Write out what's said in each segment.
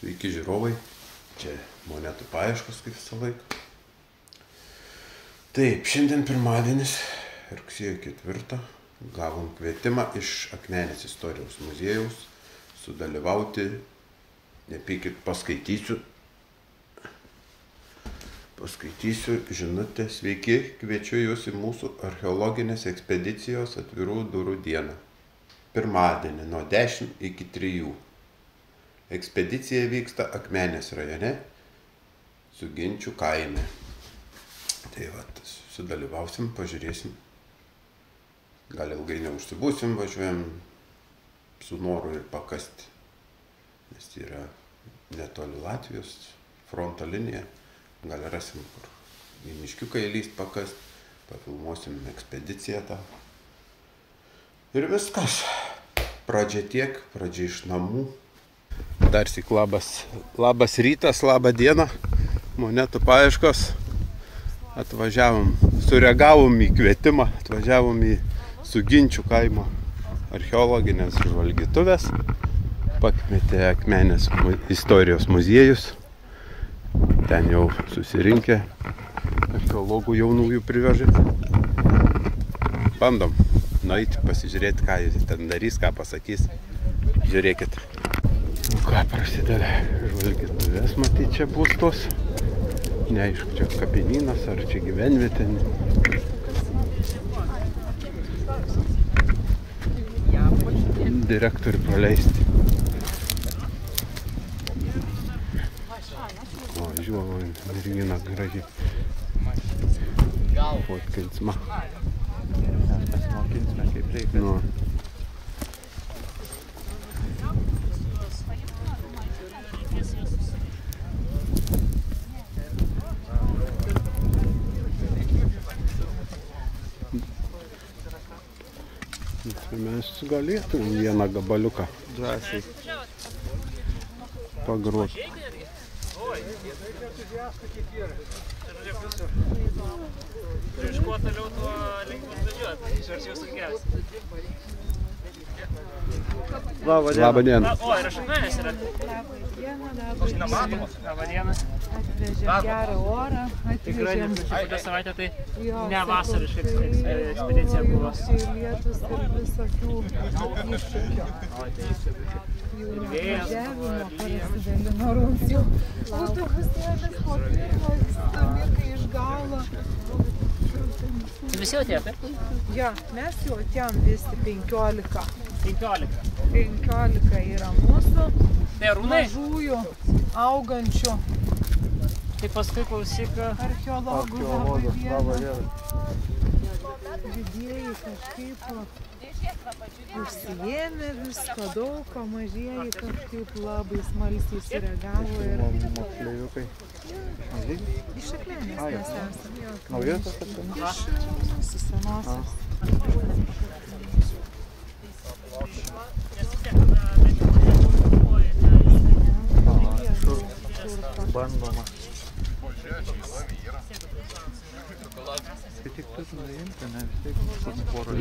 Sveiki žiūrovai, čia monetų paieškos kaip visą laiką. Taip, šiandien pirmadienis, rugsėjo 4, gavom kvietimą iš Akmenės istorijos muziejaus sudalyvauti, nepykit, paskaitysiu žinutę. Sveiki, kviečiu jūs į mūsų archeologinės ekspedicijos atvirų durų dieną. Pirmadienį nuo 10 iki 3. Ekspedicija vyksta Akmenės rajone, Suginčių kaime. Tai vat, sudalyvausim, pažiūrėsim. Gal ilgai neužsibūsim, važiuojam su noru ir pakasti. Nes yra netoli Latvijos fronto linija. Gal rasim, kur į miškiuką įlyst pakast, pafilmuosim ekspediciją tą. Ir viskas. Pradžia iš namų. Darsyk labas rytas, labą dieną. Monetų paieškos. Atvažiavom, sureagavom į kvietimą, atvažiavom į Suginčių kaimo archeologinės žvalgytuvės. Pakvietė Akmenės istorijos muziejus. Ten jau susirinkę archeologų jaunųjų privežė. Bandom nueiti, pasižiūrėti, ką jis ten darys, ką pasakys. Žiūrėkit. Ką prasideda žvalgytuvės, matyt, čia bus tos. Neaišku, čia kapinynas ar čia gyvenvietė. Direktorių praleisti. O, žiūrėjau, mergina gražiai. Fotkinsma. Pasimokinsime kaip reikia. Nu. Mes galėtum vieną gabaliuką drąsiai pagroti. Iš kuo toliau, tuo lengviau važiuoti. Išvers jūsų kelias. Labą dieną. O, ir aš Akmenės yra. Nematomos. Labą dieną. Atvežėm gerą orą. Tikrai kokią savaitę tai ne vasariška ekspedicija buvo. Lietus ir visokių iššūkių. Ir vėjas. Prasidalino rūmsių. Autobusėlis po pirmo, stamikai iš galo. Visi atėjo, taip? Ja, mes jau atėjom visi 15. 15. 15 yra mūsų Tai arūnai? Mažųjų, augančių Tai paskui klausyk archeologų labą dieną. Didieji kažkaip užsiėmė visko daug, o mažieji kažkaip labai smalsiai sureagavo ir... Moksleiviukai. Iš Akmenės mes esame. Naujas tas Akmenės? Iš senosios. Bandoma. Tai tik tu nuimti, ne vis tiek kažkoks porą.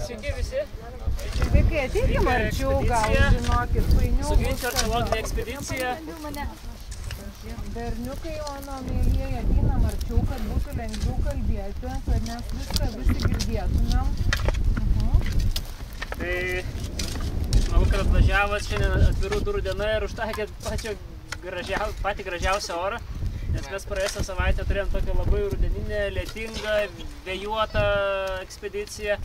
Sveiki visi. Vaikai, ateikim arčiau, gal žinokit, painių. Suginčių archeologinė ekspedicija. Berniukai, mano mėlyje, ateinam arčiau, kad būtų lengviau kalbėti, kad mes viską visi girdėtumėm. Tai smagu, kad atvažiavot šiandien atvirų durų diena ir užtakėt patį gražiausią orą. Nes mes praėjusią savaitę turėjom tokią labai rudeninę, lietingą, vėjuotą ekspediciją.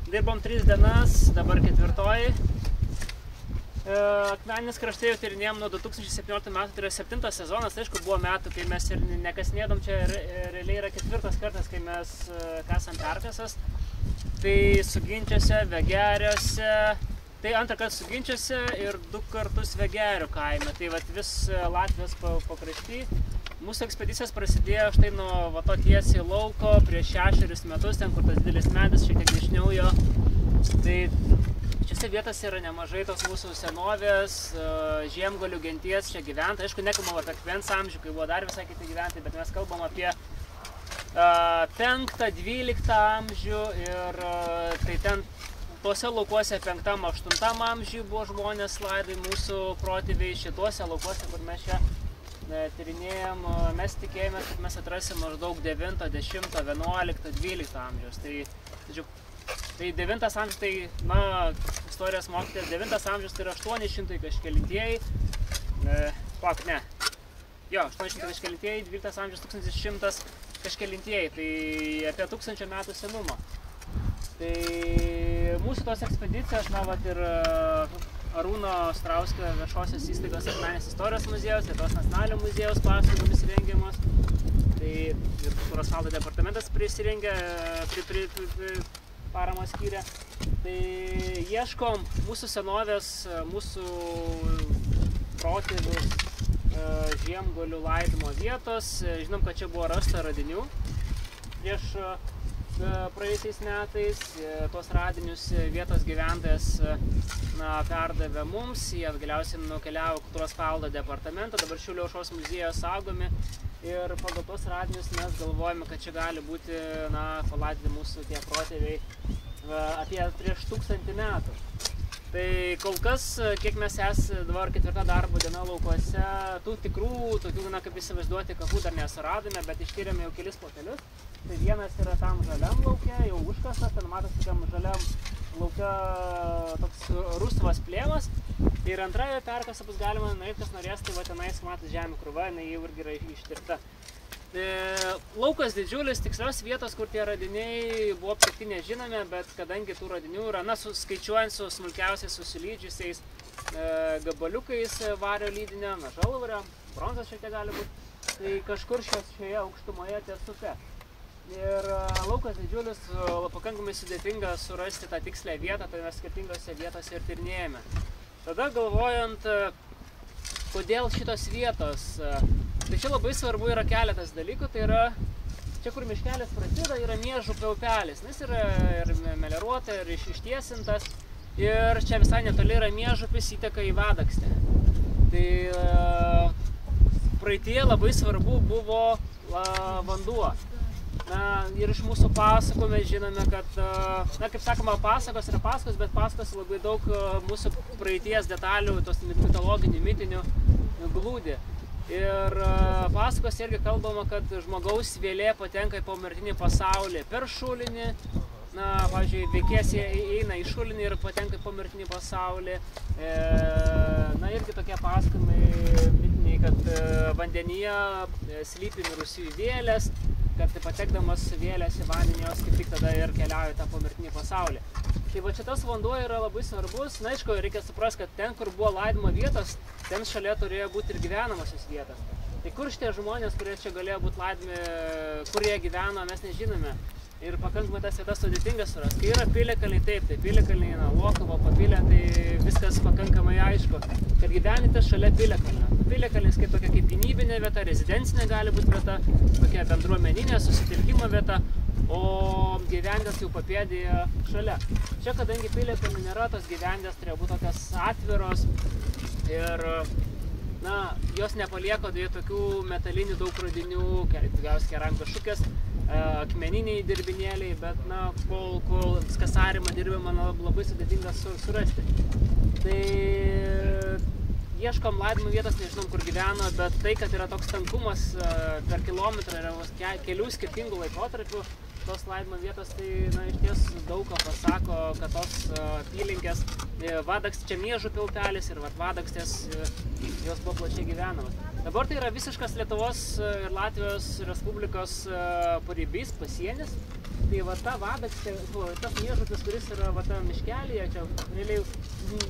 Dirbom 3 dienas, dabar 4. Akmenės krašte jau tyrinėjom nuo 2017 metų, tai yra 7 sezonas. Tai aišku, buvo metų, kai mes ir nekasinėdom, čia realiai yra 4 kartas, kai mes kasam perkasas. Tai Suginčiuose, Vegeriuose, tai 2 kartą Suginčiuose ir 2 kartus Vegerių kaime. Tai vat vis Latvijos pakrašty. Mūsų ekspedicijos prasidėjo štai nuo va to tiesiai lauko prieš 6 metus, ten kur tas didelis medis, šiek tiek dešiniau jo. Tai šiose vietose yra nemažai tos mūsų senovės, žiemgalių genties čia gyventa. Aišku, nekalbam apie Akmens amžių, kai buvo dar visai kiti gyventojai, bet mes kalbam apie 5-12 amžių ir tai ten tuose laukuose 5-8 amžiui buvo žmonės laidai mūsų protėviai, šituose laukuose, kur mes čia tyrinėjom, mes tikėjomės, kad mes atrasim maždaug 9, 10, 11, 12 amžiaus. Tai 9 amžius, tai, istorijos mokytojas, 9 amžius tai yra 800 kažkelintieji, 800 kažkelintieji, 12 amžius 1100 kažkelintieji, tai apie 1000 metų senumo. Tai mūsų tos ekspedicijos, ir Arūno Strauskio viešosios įstaigos Akmenės istorijos muziejus, Lietuvos nacionalinio muziejaus paslaugomis rengiamos. Tai ir Kultūros paveldo departamentas prisirengė, paramą skyrė. Tai ieškom mūsų senovės, mūsų protėvių Žiemgalių laidojimo vietos. Žinom, kad čia buvo rasta radinių prieš praėjusiais metais. Tuos radinius vietos gyventojas perdavė mums, jie galiausiai nukeliavo Kultūros paveldo departamentą, dabar Šiaulių aušros muziejoje saugomi. Ir pagal tos radinius mes galvojame, kad čia gali būti palaidoti mūsų tie protėviai apie prieš 1000 metų. Tai kol kas, kiek mes dabar 4. darbo diena laukuose, tų tikrų, tokių, kaip įsivaizduoti, kapų dar nesuradome, bet ištyrėme jau kelis plotelius. Tai vienas yra tam žaliam lauke, jau užkastas, ten matos tokiam žaliam lauke toks rusvas plėmas. Ir antrąją perkasą bus galima, kas norės, tai tenais matos žemė krūva, jinai jau irgi yra ištirta. Laukas didžiulis, tikslios vietos, kur tie radiniai buvo aptikti nežinome, bet kadangi tų radinių yra, skaičiuojant su smulkiausiais susilydžiusiais gabaliukais vario lydinio, žalvario, bronzos šiek tiek gali būti, tai kažkur šioje aukštumoje ties upe. Ir laukas didžiulis, pakankamai sudėtinga surasti tą tikslę vietą, tai mes skirtingose vietose ir tyrinėjame. Tada galvojant, kodėl šitos vietos, tai čia labai svarbu yra keletas dalykų, tai yra, čia kur miškelis prasideda, yra Miežupio upelis, jis yra ir melioruota, ir ištiesintas, ir čia visai netoli yra Miežupis, įteka į Vadakstę. Tai praeitie labai svarbu buvo vanduo. Ir iš mūsų pasakų mes žinome, kad, kaip sakoma, pasakos yra pasakos, bet pasakos labai daug mūsų praeities detalių, tos mitologinių, mitinių glūdi. Ir pasakos irgi kalbama, kad žmogaus vėlė patenka į pomirtinį pasaulį per šulinį. Pavyzdžiui, veikėjas eina į šulinį ir patenka į pomirtinį pasaulį. Irgi tokie pasakojimai mitiniai, kad vandenyje slypi mirusiųjų vėlės, kad patekdamas vėlės į vandenį jos kaip tik tada ir keliauja į tą pomirtinį pasaulį. Tai va šitas vanduo yra labai svarbus. Aišku, reikia suprasti, kad ten, kur buvo laidojimo vietos, ten šalia turėjo būti ir gyvenamosios vietos. Tai kur šitie žmonės, kurie čia galėjo būti laidomi, kur jie gyveno, mes nežinome. Ir pakankamai tas vietas sudėtingas surasti. Kai yra piliakalniai, taip, tai piliakalniai, Lokavo, Papilė, tai viskas pakankamai aišku, kad gyvenite šalia piliakalnio. Piliakalnis kaip tokia kaip gynybinė vieta, rezidencinė gali būti vieta, tokia bendruomeninė susitelkimo vieta, o gyvenvietės jau papėdėje šalia. Čia, kadangi piliakalnių nėra, tos gyvenvietės turėjo būti tokios atviros ir jos nepalieko tokių metalinių daug radinių, tikriausiai keramikos šukės, akmeniniai dirbinėliai, bet kol skasarima dirbima, labai sudėtinga surasti. Tai ieškom laidojimo vietos, nežinom kur gyveno, bet tai, kad yra toks tankumas per kilometrą yra kelių skirtingų laikotarpių, tos laidojimo vietos, tai iš ties daug ką pasako, kad tos apylinkės, čia Miežupio upelis ir Vadakstės, jos buvo plačiai gyvenamas. Dabar tai yra visiškas Lietuvos ir Latvijos Respublikos paribys, pasienis. Tai va ta Vadakstė, tas Miežupis, kuris yra va ta miškelyje, čia realiai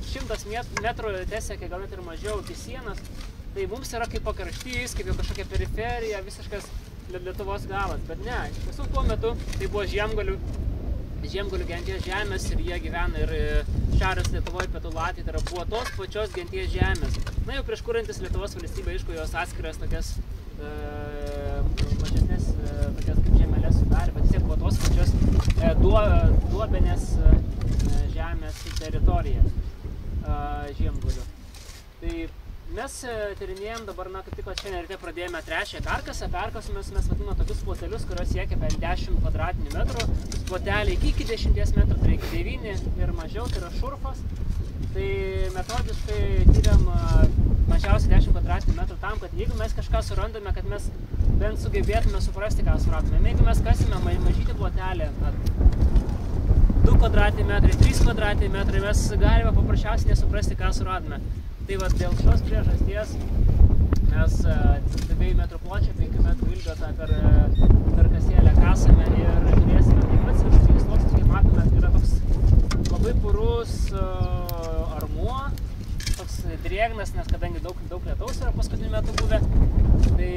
100 metrų tiesiekė, gal net ir mažiau iki sienos. Tai mums yra kaip pakraštys, kaip jau kažkokia periferija, visiškas Lietuvos galas. Bet ne, iš tiesų tuo metu tai buvo Žiemgalių genties žemės ir jie gyvena ir Šiaurės Lietuvoje, Pietų Latvijoje, tai yra buvo tos pačios genties žemės. Jau prieš kuriantis Lietuvos valstybė, aišku, jos atskiras tokias mažesnės tokias kaip žemelės sudarė, bet vis tiek buvo tos pačios duobenės žemės teritorija Žiemgalių. Tai Mes tyrinėjom dabar, kaip tik šiandien ryte pradėjome trečiąją perkasą. Perkasomės mes vadiname tokius plotelius, kurios siekia apie 10 kvadratinių metrų. Ploteliai iki 10 metrų, tai iki 9 ir mažiau, tai yra šurfas. Tai metodiškai tyriam mažiausiai 10 kvadratinių metrų tam, kad jeigu mes kažką surandame, kad mes bent sugebėtume suprasti, ką suradome. Jeigu mes kasime mažytį plotelį, 2 kvadratiniai metrai, 3 kvadratiniai metrai, mes galime paprasčiausiai nesuprasti, ką suradome. Tai va, dėl šios priežasties mes 2 metrų pločio, 5 metrų ilgio tą per kasėlę kasame ir žiūrėsime. Taip pat viršutinis sluoksnis, kaip matome, yra toks labai purus armuo, toks drėgnas, nes kadangi daug lietaus yra paskutiniu metu buvę. Tai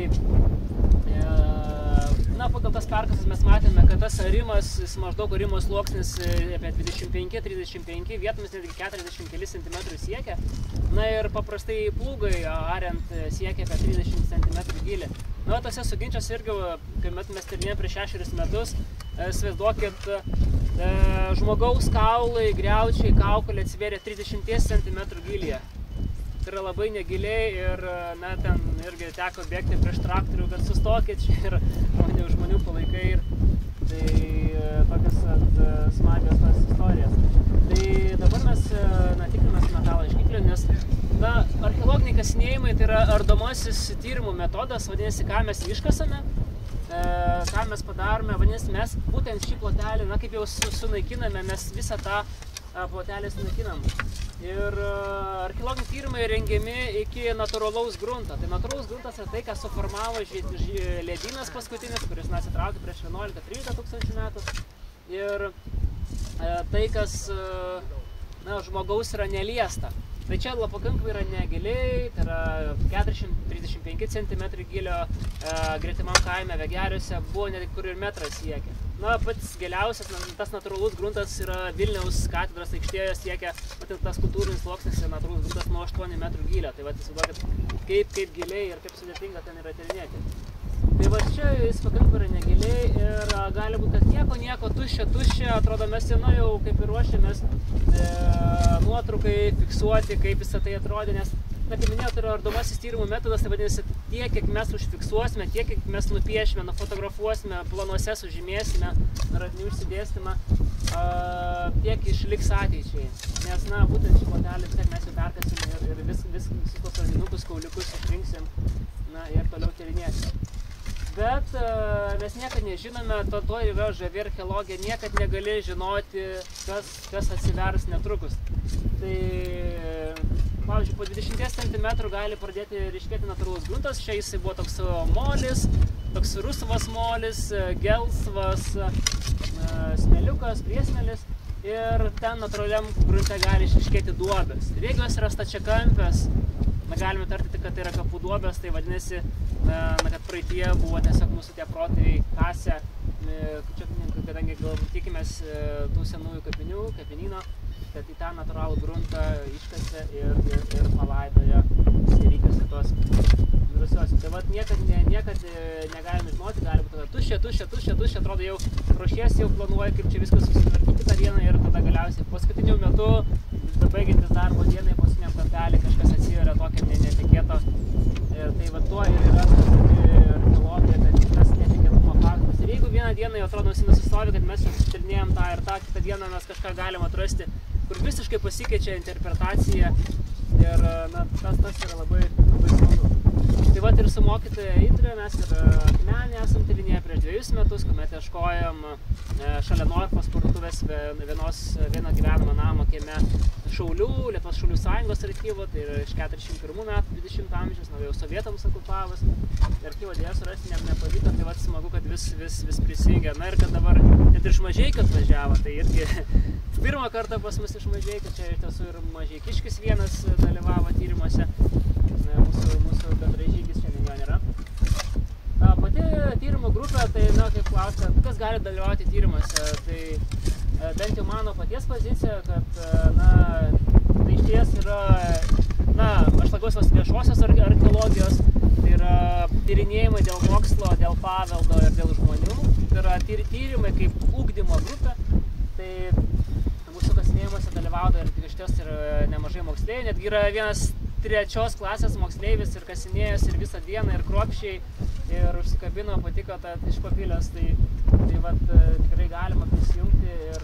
pagal tas perkasas mes matėme, kad tas arimas, maždaug arimo sluoksnis apie 25-35, vietomis netgi 40 keli cm siekia. Na ir paprastai plūgai ariant siekia apie 30 cm gylį. Na, tose suginčios irgi, kai mes tyrinėjom prieš 6 metus, įsivaizduokit, žmogaus kaulai, griaučiai, kaukolė atsivėrė 30 cm gylyje. Tai yra labai negiliai ir ten irgi teko bėgti prieš traktorių, kad sustokit, čia yra žmonių palaikai ir tai tokios smagios tos istorijos. Tai dabar mes tikrinamės metalą iškiklių, nes archeologiniai kasinėjimai tai yra ardomasis tyrimų metodas, vadinasi, ką mes iškasame, ką mes padarome, vadinasi, mes būtent šį plotelį, kaip jau sunaikiname, mes visą tą plotelį sunaikinam. Ir archeologiniai tyrimai rengiami iki natūralaus grunto. Tai natūralus gruntas yra tai, ką suformavo ledynas paskutinis, kuris atsitraukė prieš 11-13 tūkstančių metų. Ir tai, kas žmogaus yra neliesta. Tai čia pakankamai yra negiliai, tai yra 40-35 cm gylio, gretimam kaime Vegeriuose buvo net kur ir metras siekia. Pats giliausias, tas natūralus gruntas yra Vilniaus katedros aikštėje siekia, tas kultūrinis sluoksnis ir natūralus gruntas nuo 8 metrų gylio. Tai įsivaizduokit, kaip giliai ir kaip sudėtinga ten yra tyrinėti. Tai čia jis pakankamai yra negiliai ir gali būti, kad nieko, tuščia, atrodo mes jau kaip ir ruošiamės nuotraukai fiksuoti, kaip visą tai atrodė, nes, kaip minėjau, tai yra ardomasis tyrimų metodas, tai vadinasi, tiek, kiek mes užfiksuosime, tiek, kiek mes nupiešime, nufotografuosime, planuose sužymėsime, radinių išsidėstymą, tiek išliks ateičiai. Nes, būtent šį plotelį vis tiek mes jau perkasime ir visus tos radinukus, kauliukus išrinksim ir toliau tyrinėsim. Bet mes niekad nežinome, to yra žavi archeologija, niekad negali žinoti, kas atsivers netrukus. Tai, pavyzdžiui, po 20 cm gali pradėti ryškėti natūralus gruntas. Čia jisai buvo toks molis, toks rusvas molis, gelsvas smėliukas, priesmėlis. Ir ten natūraliam grunte gali išryškėti duobės. Ir jeigu jos yra stačiakampės, galime tarti, kad tai yra kapų duobės, tai vadinasi, kad praeitie buvo tiesiog mūsų tie protėviai kasę, kadangi galbūt tikimės tų senųjų kapinyno, kad į tą natūralų gruntą iškasė ir palaidojo įvykiuose tos mirusiuosius. Tai niekad negalime žinoti, gali būti tuščia, atrodo jau ruošiesi, jau planuoji, kaip čia viskas susitvarkyti tą dieną ir tada galiausiai paskutiniu metu, baigiantis darbo dienai, paskutiniam kampelį kažkas atsiveria tokio netikėto. Tai tuo ir yra archeologija, kad tas netikėtumo faktas. Ir jeigu vieną dieną jau atrodo nusistovi, kad mes tyrinėjom tą ir tą, kitą dieną mes kažką galim atrasti, kur visiškai pasikeičia interpretacija ir tas yra labai smagu. Tai ir su mokytoja Indre mes ir Akmenį esam tyrinėję prieš 2 metus, kuomet ieškojom šalia Norfos parduotuvės vieno gyvenamo namo kieme Lietuvos Šaulių sąjungos archyvo, tai yra iš 41 metų 20 amžiaus, jau sovietams okupavus. Archyvo dėja surasti nepavyko, tai smagu, kad vis prisijungia. Na ir kad dabar net iš Mažeikių atvažiavo, tai irgi pirmą kartą pas mus iš Mažeikių, čia iš tiesų ir Mažeikiškis vienas dalyvavo tyrimuose, mūsų bendražygis šiandien jo nėra. Pati tyrimo grupė, tai, kaip klausia, kas gali dalyvauti tyrimuose, tai bent jau mano paties pozicija, kad, tai iš ties yra, aš labiausios viešosios archeologijos, tai yra tyrinėjimai dėl mokslo, dėl paveldo ir dėl žmonių, tai yra tyrimai kaip ugdymo grupė, tai mūsų kasinėjimuose dalyvauja ir iš ties yra nemažai moksleivių, netgi yra vienas 3 klasės moksleivis ir kasinėjęs ir visą dieną ir kruopščiai ir užsikabino, patiko tą iš Papilės, tai vat, tikrai galima prisijungti ir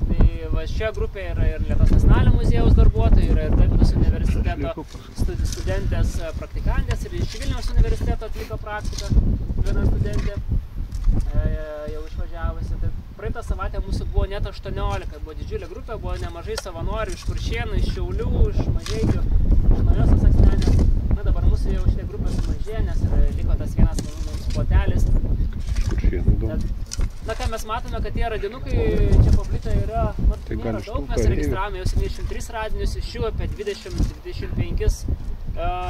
tai va, šioje grupėje yra ir Lietuvos nacionalinio muziejaus darbuotojai, yra ir Klaipėdos universiteto studentės praktikantės ir iš Vilniaus universiteto atliko praktiką viena studentė jau išvažiavusi. Tai praeitą savaitę mūsų buvo net 18, buvo didžiulė grupė, buvo nemažai savanorių iš Kuršėnų, iš Šiaulių, iš Mažeikių, iš Naujosios Akmenės. Na dabar mūsų jau šitie grupė sumažėjo, nes liko tas vienas mums plotelis. Na ką mes matome, kad tie radinukai čia paplitę yra, nėra daug, mes registravome jau 73 radinius, iš jų apie 20-25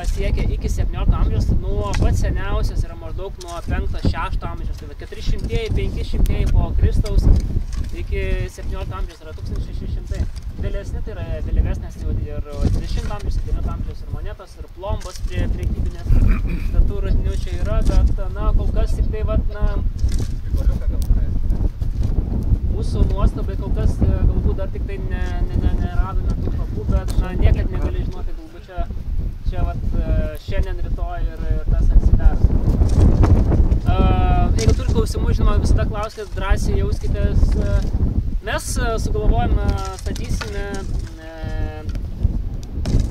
siekia iki 17 amžiaus, nuo pat seniausias yra maždaug nuo 5-6 amžiaus, tai 400-500 po Kristaus iki 17 amžiaus yra 1600. Vėlesni tai yra vėlyvesnės jau ir 20 amžiaus, 17 amžiaus ir monetos, ir plombos priekybinės, tų radinių čia yra, bet na, kol kas tik tai vat, na, mūsų nuostabai kol kas galbūt dar tik tai neradome tų kapų, bet na, niekad negali žinoti, galbūt čia vat, šiandien, rytoj ir tas atsidars. Jeigu turi klausimų, žinoma, visada klauskite, drąsiai jauskitės. Mes sugalvojame, statysime,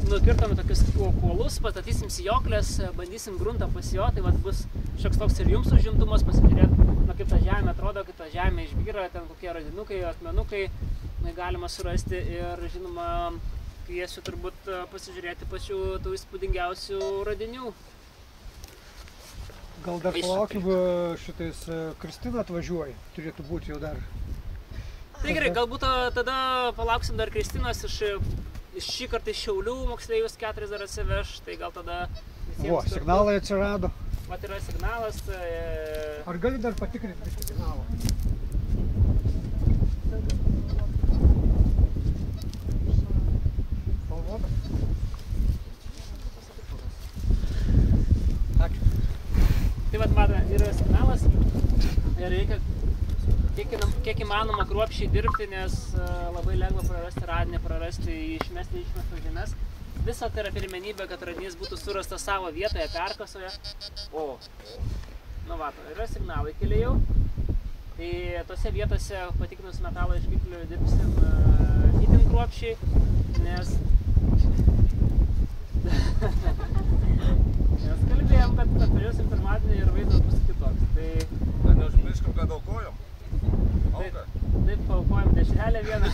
nukirtome tokius kuolus, pastatysim sijoklės, bandysim gruntą pasijoti, tai vat bus šioks toks ir jums užimtumas, pasižiūrėti, kaip ta žemė atrodo, kaip ta žemė išbyra, ten kokie radinukai, akmenukai galima surasti ir, žinoma, kviesiu turbūt pasižiūrėti pačių tų įspūdingiausių radinių. Gal dar palaukim šitais Kristina atvažiuoja, turėtų būti jau dar. Tai gerai, galbūt tada palauksim dar Kristinos iš šį kartą iš Šiaulių moksleivius 4 dar atsiveš, tai gal tada visiems... O, signalai atsirado. Vat yra signalas. Ar gali dar patikrinti signalą? Ačiū. Tai vat, matome, yra signalas ir reikia kiek įmanoma kruopščiai dirbti, nes labai lengva prarasti radinį, išmesti išmestas žemes. Visa tai yra pirmenybė, kad radinys būtų surastas savo vietoje, perkasoje. O, nu va, yra signalai keli jau. Tai tose vietose patikrinus metalo iškiklių dirbsim itin kruopščiai, nes kalbėjom, kad atvažiuosim pirmadienį ir vaizdas bus kitoks. Tai neužmirškim, kad aukojom. Taip, paaukojom dešrelę vieną.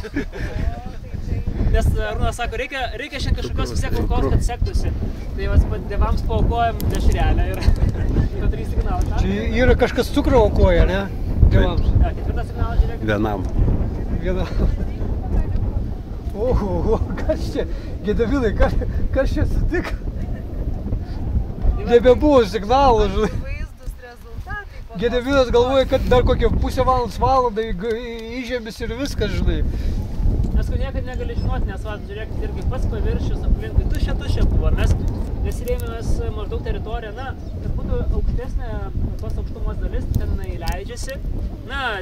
Nes Arūnas sako, reikia šiandien kažkokios vis tiek aukos, kad sektųsi. Tai dievams paaukojom dešrelę ir 3 signalai. Čia yra kažkas cukrų aukoja, ne? Dievams. Ja, 4 signalas, žiūrėkit. Vienam. Oho, kas čia? Gedavilai, kas čia sutik? Nebebuvo signalų, žinai. Gedavilas galvoja, kad dar kokią pusę valandą įžemis ir viskas, žinai. Nes niekad negali žinoti, nes žiūrėkit, irgi pats paviršius aplinkui tuščia buvo. Mes rėmėmės maždaug teritoriją, na, kad būtų aukštesnė tos aukštumos dalis, ten leidžiasi. Na,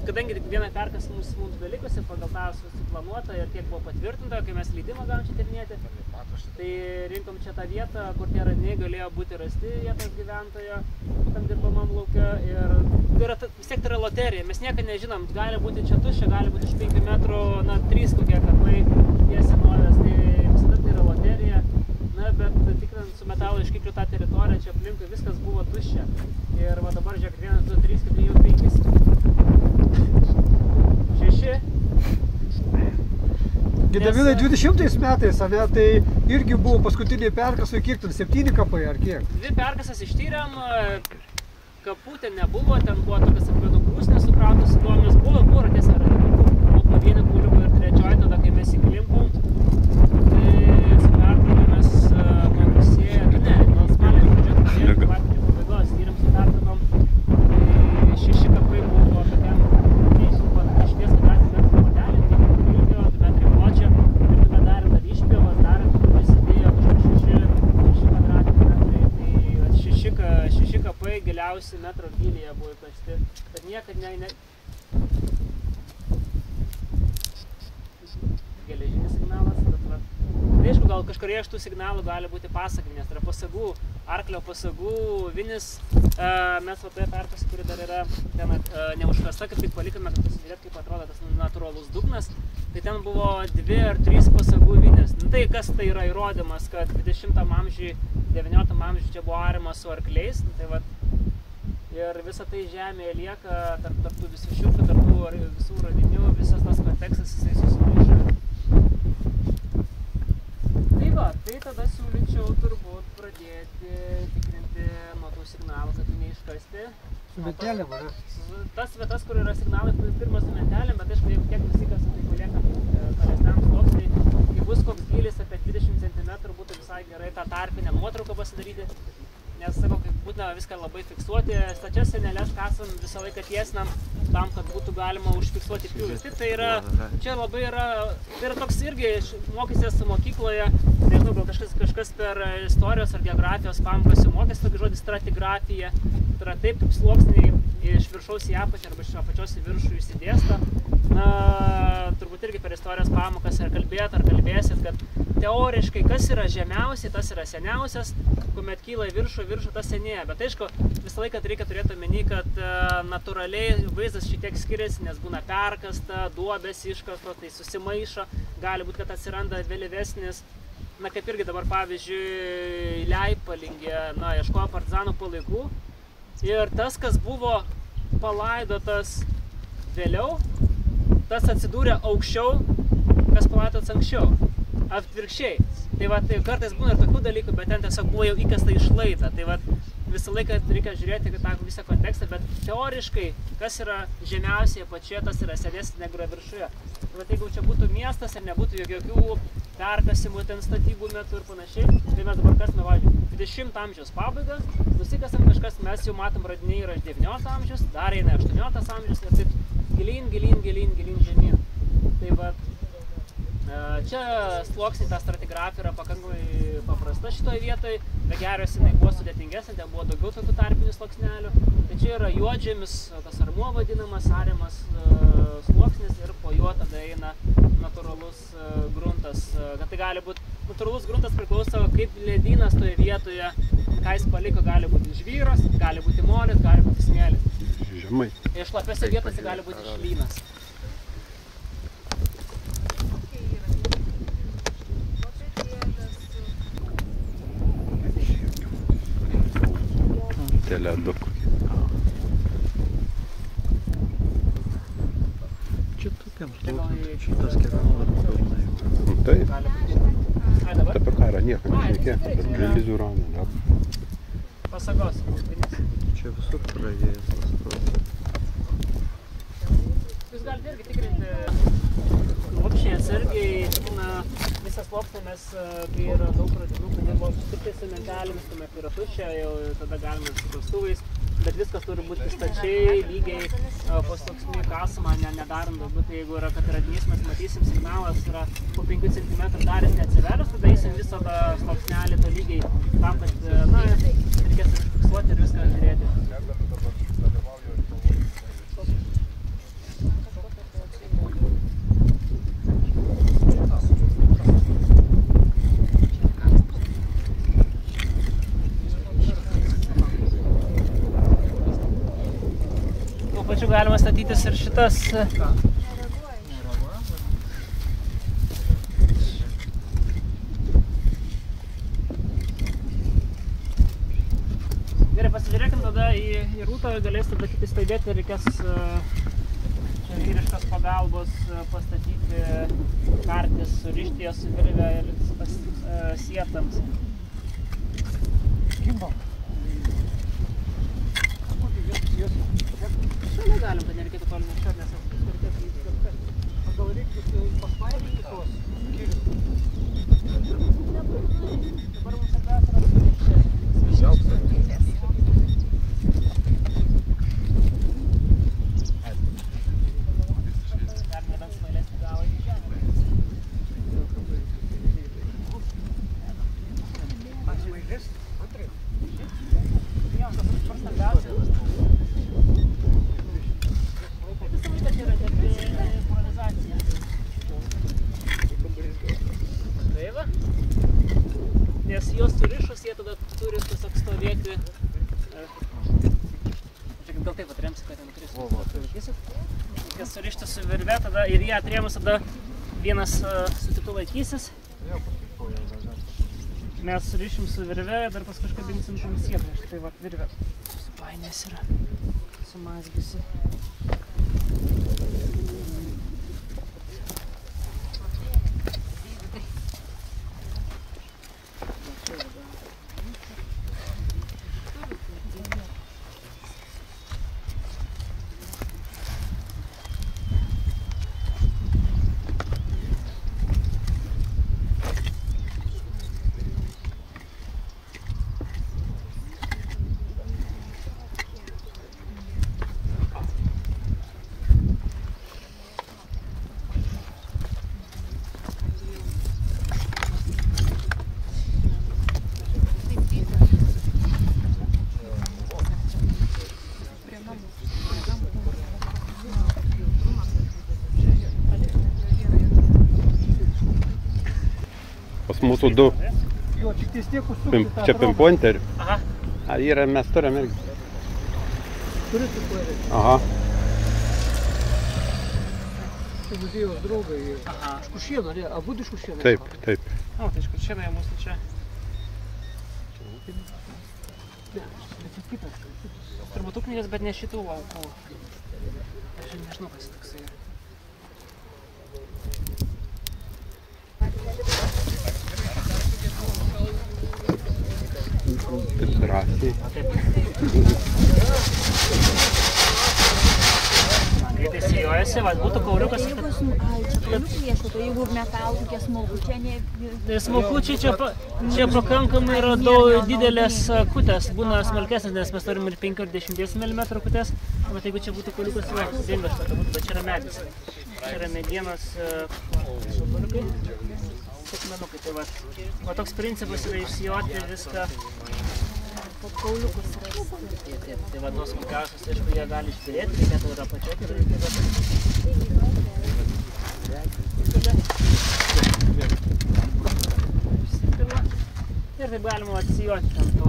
kadangi tik vieną perkasą mums dalykusi pagal tą suplanuotą ir kiek buvo patvirtinta, kai mes leidimą gavom čia tyrinėti, tai rinkom čia tą vietą, kur tie radiniai galėjo būti rasti vietos gyventojo, tam dirbamam lauke. Ir vis tiek tai yra loterija, mes niekad nežinom, gali būti čia tuščia, gali būti iš 5 metrų, na, 3 kokie kapai tie senovės, tai visada tai yra loterija. Na, bet tikrint su metalo iškikliu tą teritoriją, čia aplinkui viskas buvo tuščia. Ir va dabar žiūrėk, 1, 2, 3, 4, jau 5, 6. Gedavilai 20 metais, ane, tai irgi buvo paskutiniai perkasai, kiek ten 7 kapai ar kiek? 2 perkasas ištyrėm, kapų ten nebuvo, ten buvo tokias akmenų krūsnės sukrautos įdomios, buvo tiesa radinių, buvo pavienių kūliukų ir trečioji tada, kai mes įklimpom, tai su pertraukomis nuo rugsėjo, nuo spalio pradžio, lapkričio pabaigos, tyrim su pertraukom, tai 6 kapai buvo tokiam išties kvadratinių metrų plotelį, 2 metrų ilgio, 2 metrai pločio, ir tuomet darėm dar išpjovas, darėm, prisidėjo kažkur 6 kvadratinių metrai, tai 6 kapai giliausi metro gylyje buvo įkasti, bet niekad geležinis signalas, bet va. Tai Tai aišku, gal kažkurie iš tų signalų gali būti pasakai, nes tai yra pasagų, arklio pasagų, vinis. Mes va toje perkose, kuri dar yra ten neužkasta, kaip tik palikome, kad pasižiūrėt, kaip atrodo tas natūralus dugnas. Tai ten buvo 2 ar 3 pasagų vinis. Nu, tai kas tai yra įrodymas, kad 20 amžiui, 19 amžiui čia buvo arimas su arkliais. Nu, tai va, ir visa tai žemėje lieka tarp tų visų šiukšlių, tarp tų visų radinių, visas tas kontekstas jisai susimaišo. Tai va, tai tada siūlyčiau turbūt pradėti tikrinti nuo tų signalų, kad jų neiškasti. Su mentelėm, ar? Tas vietas, kur yra signalai, pirmas su mentelėm, bet aišku, jeigu tiek nusikas, tai paliekam tolesniam sluoksniui. Kai bus koks gylis apie 20 cm, būtų visai gerai tą tarpinę nuotrauką pasidaryti. Nes, sakau, kaip būtina viską labai fiksuoti, stačias sienelės kasam visą laiką tiesinam tam, kad būtų galima užfiksuoti pjūvius. Tai yra, čia labai yra, tai yra toks irgi mokysies mokykloje, nežinau, gal kažkas per istorijos ar geografijos pamokas jau mokėsi tokį žodį stratigrafija. Tai yra taip, kaip sluoksniai iš viršaus į apačią arba iš apačios į viršų išsidėsto. Na, turbūt irgi per istorijos pamokas ar kalbėt, ar kalbėsit, kad teoriškai kas yra žemiausiai, tas yra seniausias, kuomet kyla į viršų, tas senėja. Bet aišku, visą laiką reikia turėti omeny, kad natūraliai vaizdas šiek tiek skiriasi, nes būna perkasta, duobės iškastos, tai susimaišo, gali būti, kad atsiranda vėlyvesnis. Na, kaip irgi dabar, pavyzdžiui, Leipalingė, na, ieškojo partizanų palaikų. Ir tas, kas buvo palaidotas vėliau, tas atsidūrė aukščiau, kas palaidotas anksčiau. Atvirkščiai. Tai va, tai kartais būna ir tokių dalykų, bet ten tiesiog buvo jau įkasta į šlaitą. Tai va, visą laiką reikia žiūrėti tą visą kontekstą, bet teoriškai, kas yra žemiausiai apačioje, tas yra senesnis negu yra viršuje. Tai va, jeigu čia būtų miestas ir nebūtų jokių perkasimų ten statybų metų ir panašiai, tai mes dabar kasime, važiuojame, 20 amžiaus pabaigas, nusikasam kažkas, mes jau matom radiniai yra 19 amžius, dar eina 18 amžius ir taip gilyn žemyn. Tai va, čia sluoksniai, ta stratigrafija yra pakankamai paprasta šitoje vietoje, be geros jinai buvo sudėtingesnė, ten buvo daugiau tokių tarpinių sluoksnelių. Tai čia yra juodžemis, tas armuo vadinamas, ariamas sluoksnis ir po juo tada eina natūralus gruntas. Tai gali būti, natūralus gruntas priklauso kaip ledynas toje vietoje, ką jis paliko, gali būti žvyras, gali būti molis, gali būti smėlis. Žemai. Ir šlapiose vietose gali būti šlynas. Teleduk. Čia tokiam sluoksniui, šitas keramų pilnai. Taip, Ai, dabar? apie karą nieko nešnekė, apie realizų raunį. Pasagos. Čia visur pradėjęs tas protas. Jūs galite irgi tikrinti lopšiai atsargiai, visą sluoksnį mes, kai yra daug radinių, kad dirbo tiktai su mentelėmis, tuomet yra tuščia, jau tada galime su kastuvais, bet viskas turi būti stačiai, lygiai, pasluoksniui kasama, nedarant daugiau, tai jeigu yra, kad radinys, mes matysim, signalas yra po 5 cm darės neatsiverus, tada eisim visą tą sluoksnelį to lygiai tam, kad, na, reikės užfiksuoti ir viską žiūrėti. Galima statytis ir šitas. Gerai, pasižiūrėkim tada į rūtą, galės tada kitai stebėti, reikės čia vyriškos pagalbos pastatyti kartis, surišti jas su virve ir sietams. Kimbam. Šalia galim, kad nereikėtų toli neščiot, nes reikėtų jį kažkas. O gal reiktų paspaidyti tos kirius? Dabar mums svarbiausia yra surišti. Dar nebent smailesnį gavo į žemę. Smailės? Antrai? Jo, tas pats svarbiausia. Visą laiką čia yra improvizacija. Reikia surišti su virve, tada ir ją atrėmus, tada vienas su kitu laikysis. Mes surišim su virve, dar paskui kažkabinsim tam sieną. Štai va, virve supainės yra, sumazgysi. Pas mūsų du. Jo, tik ties tiek užsukti tą Čia pimpointerį. Aha. Yra, mes turim irgi. Turit įkvarį. Aha. Tai muziejaus draugai. Aha. Iš Kuršėnų, ne? Abu iš Kuršėnų. Taip, taip. O, tai iš Kuršėnų jie mūsų čia. Ne, bet ir kitas. Turbūt ūkininkas, bet ne šitų laukų. Aš nežinau, kas toksai yra. Taip drąsiai. Greitai sijojasi, va, būtų kauliukas. Jeigu metalų, kokie smulkučiai, Tai smulkučiai čia pakankamai yra daug didelės kutės, būna smalkesnės, nes mes turim ir 5 ir 10 mm kutės. Bet jeigu čia būtų kauliukas, dėmės tokia būtų, bet čia yra medis. Čia yra medienos kauliukai. Akmenukai, tai va toks principas yra išsijoti viską kauliukus rasti. Tai va nuo smulkiausios, aišku, jie gali išpilėti, reikėtų ir apačioti. Ir taip galima atsijoti tam to.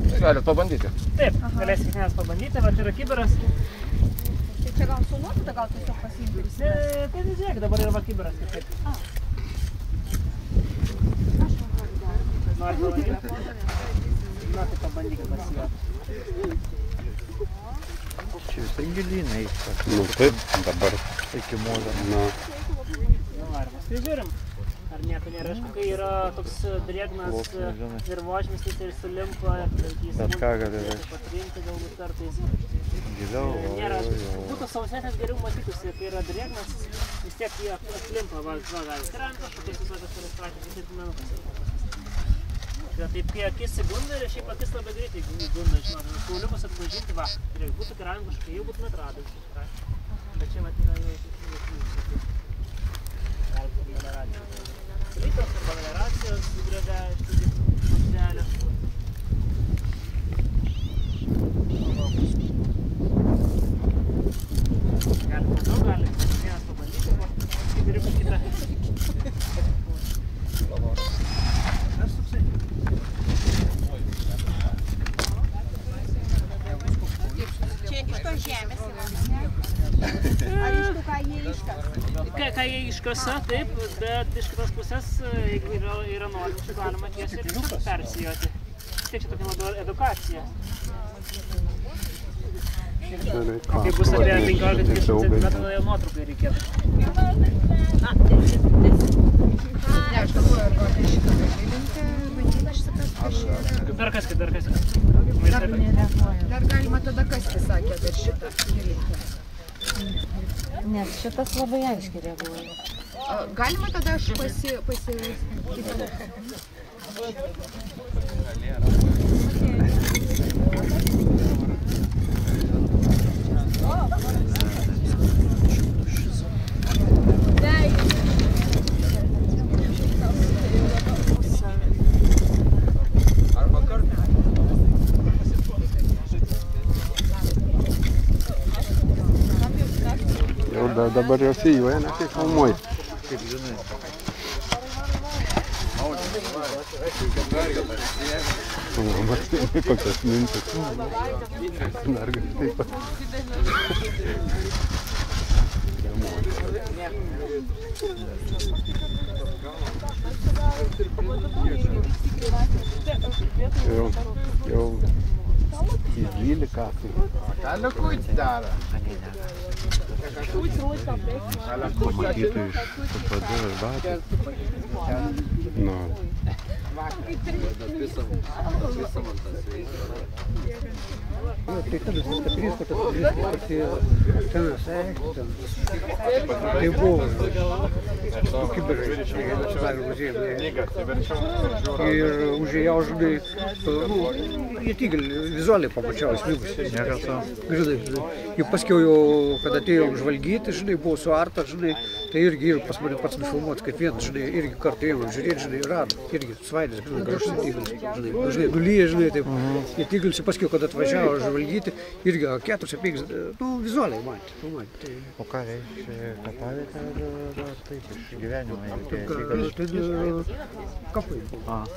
Tai galit pabandyti. Taip, galėsi kiekvienas pabandyti, va tai yra kibiras. Tai čia gal sunuokite, gal tiesiog pasiimti? Tai žiūrėk, dabar yra va kibiras kaip. Nori pabandyti? Na, tai pabandykit pasijoti. Čia visai gilynai. Nu taip, dabar. Iki molio. Na. Nu, ar mes tai žiūrim? Ar nieko nėra? Aišku, kai yra toks drėgnas dirvožemis, tai ir sulimpa, Bet ką gali patrinti galbūt kartais. giliau. Nėra, būtų sausesnės geriau matytųsi, kai yra drėgnas, vis tiek jie atlimpa, va, gali krenta, šukais visokios iliustracijos, vis tiek menukas. Tai taip, kai akis įgunda ir šiaip akis labai greitai įgunda, žinot, kauliukus atpažinti, va, ir būtų keramika kažkokia, jau būtumėt radęs. Bet čia vat yra jau melioracijos. Rytos arba melioracijos grėda iš tokių maštelės. Galim daug, galim vienas pabandyti, o skibiriuką kitą. Aš toksai. Čia iš tos žemės yra, ne? Ar iš tų, ką jie iškasa? Ką jie iškasa, taip, bet iš kitos pusės, jeigu yra norinčių, galima tiesiai ir persijoti. Tiek čia tokia labiau edukacija. Kai bus apie 15-20 cm, tada jau nuotraukai reikėtų. Ne, aš galvoju, ar gal šitą pagilinti, bandyti išsikasti šitą. Dar kas, dar kas. Dar galima tada kasti, sakė, dar šitą gilinti. Nes šitas labai aiškiai reaguoja. Galima tada aš Dabar jau sijuoja, ne kaip filmuoji. Kaip žinai. Matai, kokios mintis. Nargas taip pat. Jau į 12. Gali kuit daro. Pamatytų iš KPD ir batų. Nu. Tai ten viską priskotas, ten sekti, tai buvo kibirai, nacionalinių muziejų. Ir užėjau, žinai, jie tygelį vizualiai pamačiau, įsmigus. Žinai, jau paskiau jau, kad atėjau žvalgyti, žinai, buvo suartas, žinai, tai irgi pas mane pats nufilmuotas, kaip vienas, žinai, irgi kartą ėjau žiūrėti, žinai, rado, irgi svaidės, žinai, gražus tygelis, žinai, nulyja, žinai, taip, jie tygelis, paskiau, kad atvažiavo žvalgyti, irgi 4-5, nu, vizualiai matė. O ką reiškia kapavietė ar taip iš gyvenimo? Kapai.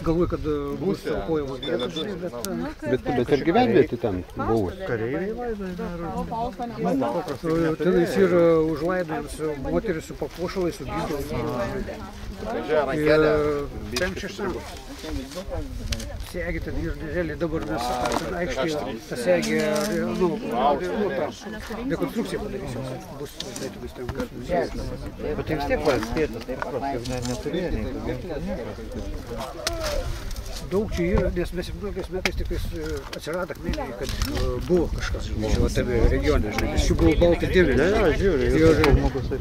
Galvoju, kad bus aukojama vieta, žinai, Bet ir gyvenvietė ten buvo. Kareiviai laidojami ar? Tenais yra užlaidojamas moteris su papuošalais, su gydom. Ir 5-6 amžius. Segė, ten ir realiai dabar mes aikštėje tą segę, nu, rekonstrukciją padarysiu. Bus laidojus ten. Bet tai vis tiek valstėtas, taip pat, kaip neturėjo niekas. Daug čia yra, nes mes 17 metais tik atsirado akmeniai, kad buvo kažkas, žinai, tame regione, žinai, nes čia buvo balta dėmė.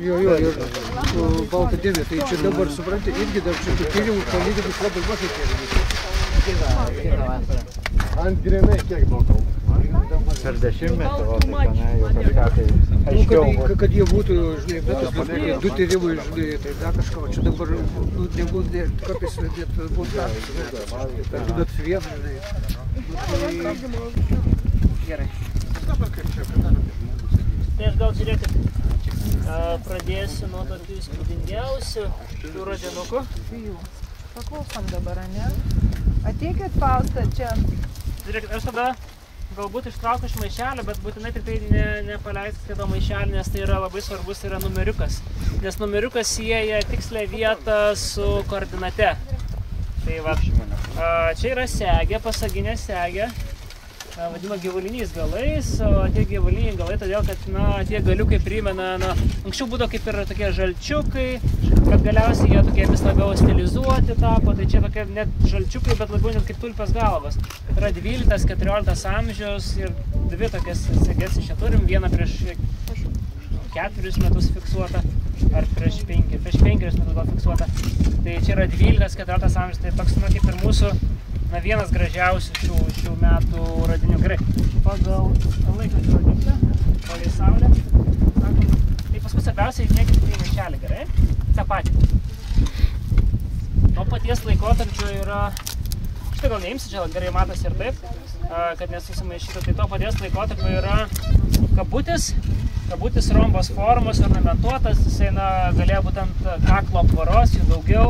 Ir balta dėmė, tai čia dabar, supranti, irgi dar čia tų tyrimų palyginus labai mažai tyrimų. Ant grinai kiek daug. Per 10 metų, o tai tenai jau kažką tai aiškiau. Kad jie būtų, žinai, metus, du tyrimai, žinai, tai dar kažką, čia dabar nebūtų, kartais net būtų metus, bet vieną, žinai. Gerai. Tai aš gal žiūrėkit, pradėsiu nuo tokių įspūdingiausių tų radinukų. Paklausom dabar, ne? Ateikit, Fausta, čia. Žiūrėkit, aš tada galbūt ištraukiu iš maišelio, bet būtinai tik tai nepaleiskite to maišelį, nes tai yra labai svarbus, yra numeriukas. Nes numeriukas sieja tikslę vietą su koordinate. Tai va, čia yra segė, pasaginė segė, vadinama gyvuliniais galais, o tie gyvuliniai galai todėl, kad tie galiukai primena, anksčiau būdavo kaip ir tokie žalčiukai, kad galiausiai jie tokie vis labiau stilizuoti tapo, tai čia tokie net žalčiukai, bet labiau net kaip tulpės galvos. Yra 12-14 amžiaus ir dvi tokias segės iš čia turim, vieną prieš 4 metus fiksuota, ar prieš 5 metus gal fiksuota. Tai čia yra 12-14 amžius, tai toks, kaip ir mūsų vienas gražiausių šių metų radinių. Gerai, pagal laikrodžio rodyklę, palei saulę, tai paskui svarbiausia įdėkite į maišelį, gerai? tą patį. To paties laikotarpio yra, štai gal neimsi, čia gerai matosi ir taip, kad nesusimaišytų, tai to paties laikotarpio yra kabutis rombos formos, ornamentuotas, jisai galėjo būti ant kaklo apvaros, jų daugiau.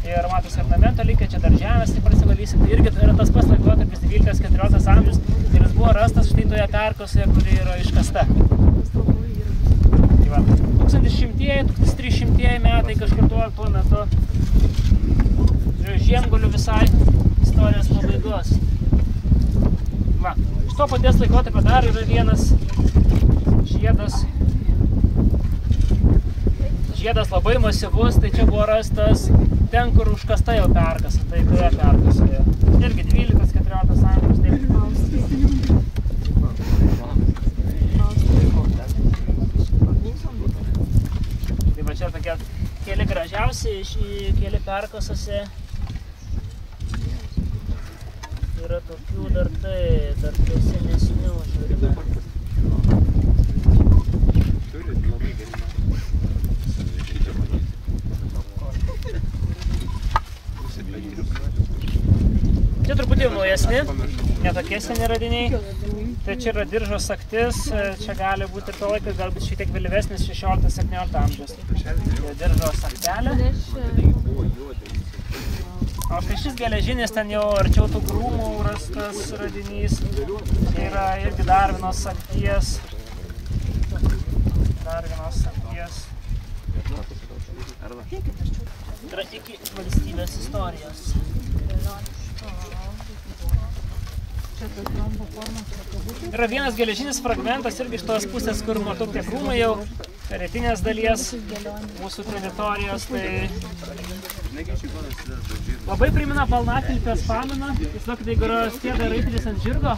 Ir matos ornamento likę, čia dar žemės tai prasivalysim, tai irgi yra tas pats laikotarpis 12-14 amžius ir jis buvo rastas štai toje perkosoje, kuri yra iškasta. Tai va, 1100-1300 metai kažkur tuo metu, žiemgalių visai istorijos pabaigos. Va, iš to paties laikotarpio dar yra vienas žiedas labai masyvus, tai čia buvo rastas ten, kur užkasta jau perkasa, tai toje perkasoje. Irgi 12-14 amžius. Tai va čia tokie keli gražiausi, keli perkasose. Yra tokių dar prie senesnių žiūrime. Čia truputį jau naujesni, netokie seni radiniai. Tai čia yra diržo sagtis, čia gali būti ir to laikas, galbūt šiek tiek vėlyvesnis 16-17 amžius. Diržo sagtelė. O štai šis geležinis ten jau arčiau tų krūmų rastas radinys. Tai yra irgi dar vienos sakties. Tai yra iki valstybės istorijos. Yra vienas geležinis fragmentas irgi iš tos pusės, kur matau tie krūmai jau rytinės dalies mūsų teritorijos. Tai labai primena Balnakilpės paminą. Įsivaizduokite, jeigu yra sėda raitelis ant žirgo,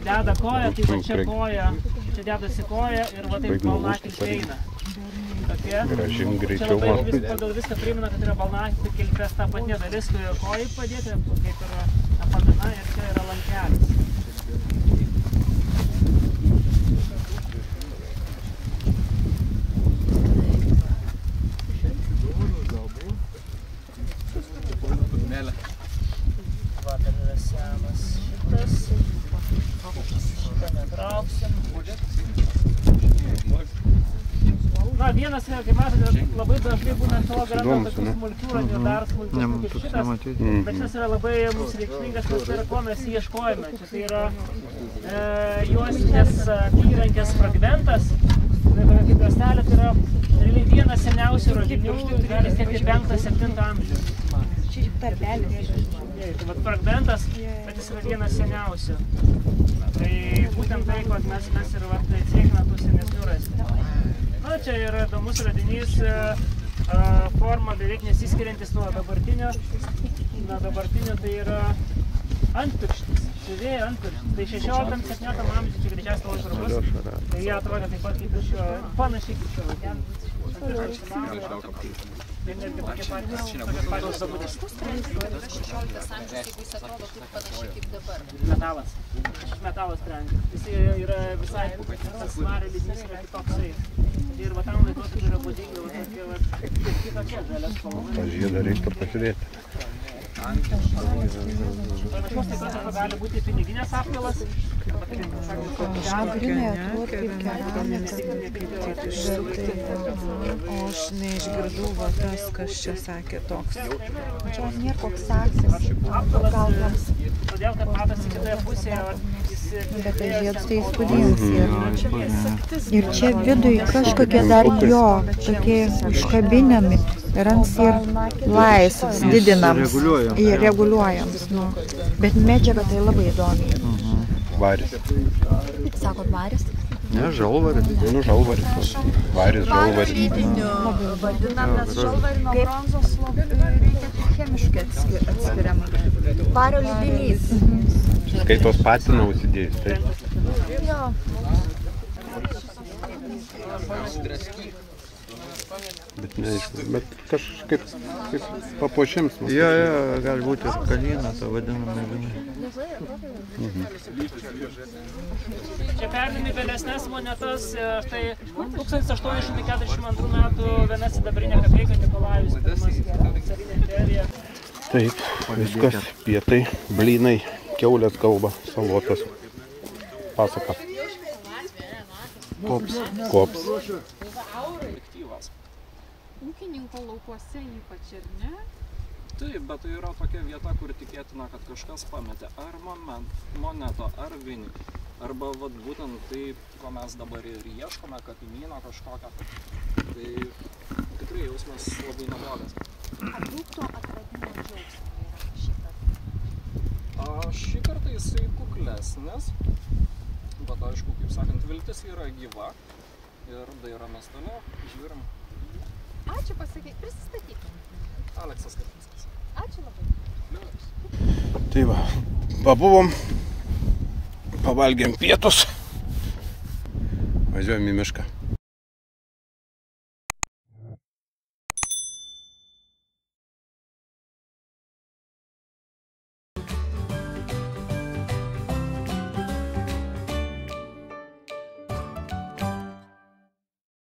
deda koją, tai va čia koja, čia dedasi koja ir va taip Balnakilpė eina. Gražin Čia greičiau. labai pagal viską primena, kad yra Balnakilpės ta patinė dalis, kur kojai padėti, kaip yra apamina ir čia yra lankelis. Va, dar yra senas šitas. Šitą netrauksim. Na, vienas, kaip matote, labai dažnai būna kilogramą tokių smulkių radių, dar smulkių kaip šitas. Bet šis yra labai mums reikšmingas, nes tai yra, ko mes jį ieškojame. Čia tai yra juostinės apyrankės fragmentas. Kaip juostelė, tai yra realiai vienas seniausių radinių, gali siekti 5-7 amžių. Tarpelis. Tai vat fragmentas, bet jis yra vienas seniausių. Tai būtent tai, kad mes ir siekime tų senesnių rasti. Na, čia yra įdomus radinys, forma beveik nesiskiriantis nuo dabartinio. Nuo dabartinio tai yra antpirštis, siuvėjo antpirštis. Tai 16-17 amžiuje čia greičiausiai labai svarbus. Tai jie atrodė taip pat kaip ir šiuo, panašiai kaip šiuo laikiam. Ir netgi tokie patys zabudės. 16 amžius, jeigu jis atrodo taip panašiai kaip dabar. Metalas. Metalas sprendžia. Jis yra visai, tas vario lydinys yra kitoksai. Ir va tam laikotarpiu yra būdinga tokie kitokie žalias spalvos. Ta žiedą reiktų pažiūrėti. Panašus taip pat gali būti piniginės appilas. Žabrinė, kaip keramika. O aš neišgirdau, va tas, kas čia sakė toks. Čia nėra koks saksis. Appilas, todėl, kad matosi kitoje pusėje. Bet tai žiedas tai įspūdingas yra. Ir čia viduj kažkokie dar jo, tokie užkabinami. Ir ant ir laisvas, didinams ir reguliuojams. Bet medžiaga tai labai įdomi. Varis. Sakot, varis? Ne, žalvaris. Nu, žalvaris. Varis, žalvaris. Vadinam, nes žalvarį nuo bronzos reikia chemiškai atskiriamai. Vario lydinys. Skaitos patiną užsidėjus, taip. Jo. Bet neaišku, bet kažkaip papuošims. Jo, gali būti ir kalina, ta vadinama vina. Čia perdami vėlesnės monetas, štai 1842 metų viena sidabrinė kapeika Nikolajus I carinė imperija. Taip, viskas, pietai, blynai, kiaulės galva, salotas, pasaka. Kops. Ūkininko laukuose ypač, ir ne? Taip, bet tai yra tokia vieta, kur tikėtina, kad kažkas pametė ar monetą, ar vinį. Arba vat, būtent tai, ko mes dabar ir ieškome, kapinyno kažkokią. Tai tikrai jausmas labai neblogas. Ar daug to atradimo džiaugsmo yra šį kartą? Šį kartą jisai kuklesnis. Bet aišku, kaip sakant, viltis yra gyva. Ir dairomės toliau, žiūrim. Ačiū pasakyk, prisistatyk. Aleksas Kapinskas. Ačiū labai. Tai va, pabuvom, pavalgėm pietus, važiuojam į mišką.